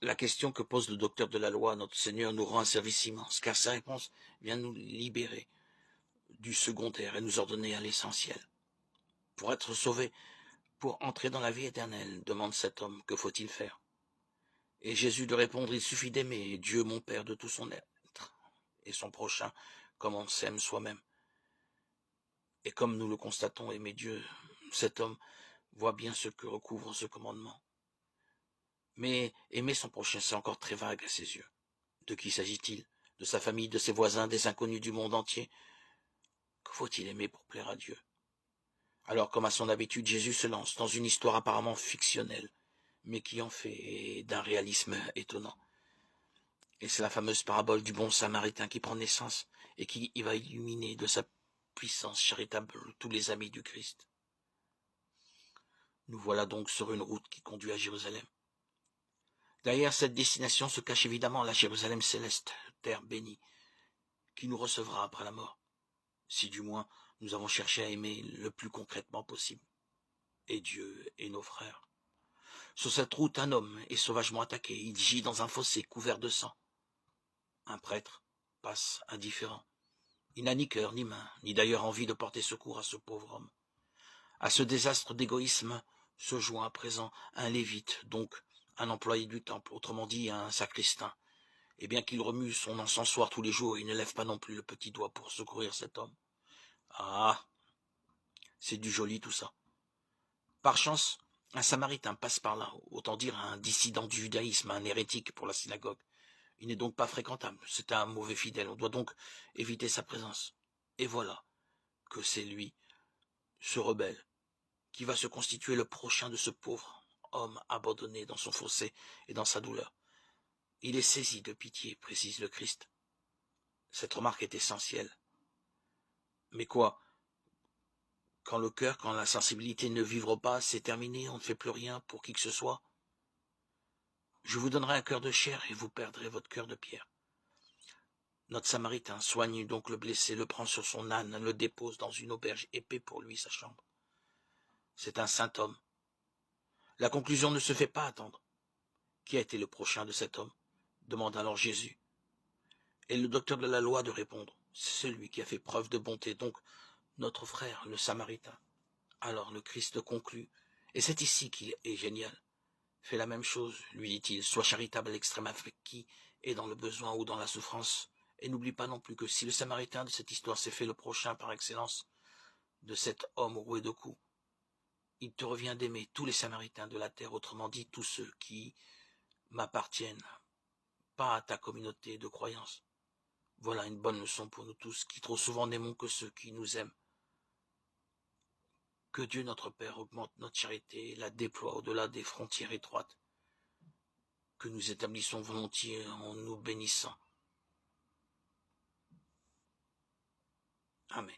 La question que pose le docteur de la loi, notre Seigneur, nous rend un service immense, car sa réponse vient nous libérer du secondaire et nous ordonner à l'essentiel. Pour être sauvé, pour entrer dans la vie éternelle, demande cet homme, que faut-il faire? Et Jésus de répondre, il suffit d'aimer Dieu mon Père de tout son être, et son prochain comme on s'aime soi-même. Et comme nous le constatons, aimer Dieu, cet homme voit bien ce que recouvre ce commandement. Mais aimer son prochain, c'est encore très vague à ses yeux. De qui s'agit-il? De sa famille, de ses voisins, des inconnus du monde entier? Que faut-il aimer pour plaire à Dieu? Alors, comme à son habitude, Jésus se lance dans une histoire apparemment fictionnelle, mais qui en fait d'un réalisme étonnant. Et c'est la fameuse parabole du bon samaritain qui prend naissance et qui va illuminer de sa puissance charitable tous les amis du Christ. Nous voilà donc sur une route qui conduit à Jérusalem. Derrière cette destination se cache évidemment la Jérusalem céleste, terre bénie, qui nous recevra après la mort, si du moins nous avons cherché à aimer le plus concrètement possible, et Dieu et nos frères. Sur cette route, un homme est sauvagement attaqué, il gît dans un fossé couvert de sang. Un prêtre passe indifférent. Il n'a ni cœur, ni main, ni d'ailleurs envie de porter secours à ce pauvre homme. À ce désastre d'égoïsme se joint à présent un lévite, donc un employé du temple, autrement dit un sacristain. Et bien qu'il remue son encensoir tous les jours, il ne lève pas non plus le petit doigt pour secourir cet homme. Ah, c'est du joli tout ça. Par chance, un samaritain passe par là, autant dire un dissident du judaïsme, un hérétique pour la synagogue. Il n'est donc pas fréquentable, c'est un mauvais fidèle, on doit donc éviter sa présence. Et voilà que c'est lui, ce rebelle, qui va se constituer le prochain de ce pauvre homme abandonné dans son fossé et dans sa douleur. Il est saisi de pitié, précise le Christ. Cette remarque est essentielle. Mais quoi? Quand le cœur, quand la sensibilité ne vibre pas, c'est terminé, on ne fait plus rien pour qui que ce soit. Je vous donnerai un cœur de chair et vous perdrez votre cœur de pierre. Notre samaritain soigne donc le blessé, le prend sur son âne, le dépose dans une auberge et paie pour lui sa chambre. C'est un saint homme. La conclusion ne se fait pas attendre. Qui a été le prochain de cet homme? Demande alors Jésus. Et le docteur de la loi de répondre. C'est celui qui a fait preuve de bonté, donc notre frère, le samaritain. Alors le Christ conclut. Et c'est ici qu'il est génial. Fais la même chose, lui dit-il, sois charitable à l'extrême avec qui est dans le besoin ou dans la souffrance. Et n'oublie pas non plus que si le samaritain de cette histoire s'est fait le prochain par excellence de cet homme roué de coups, il te revient d'aimer tous les samaritains de la terre, autrement dit tous ceux qui m'appartiennent, pas à ta communauté de croyance. Voilà une bonne leçon pour nous tous, qui trop souvent n'aimons que ceux qui nous aiment. Que Dieu notre Père augmente notre charité et la déploie au-delà des frontières étroites que nous établissons volontiers en nous bénissant. Amen.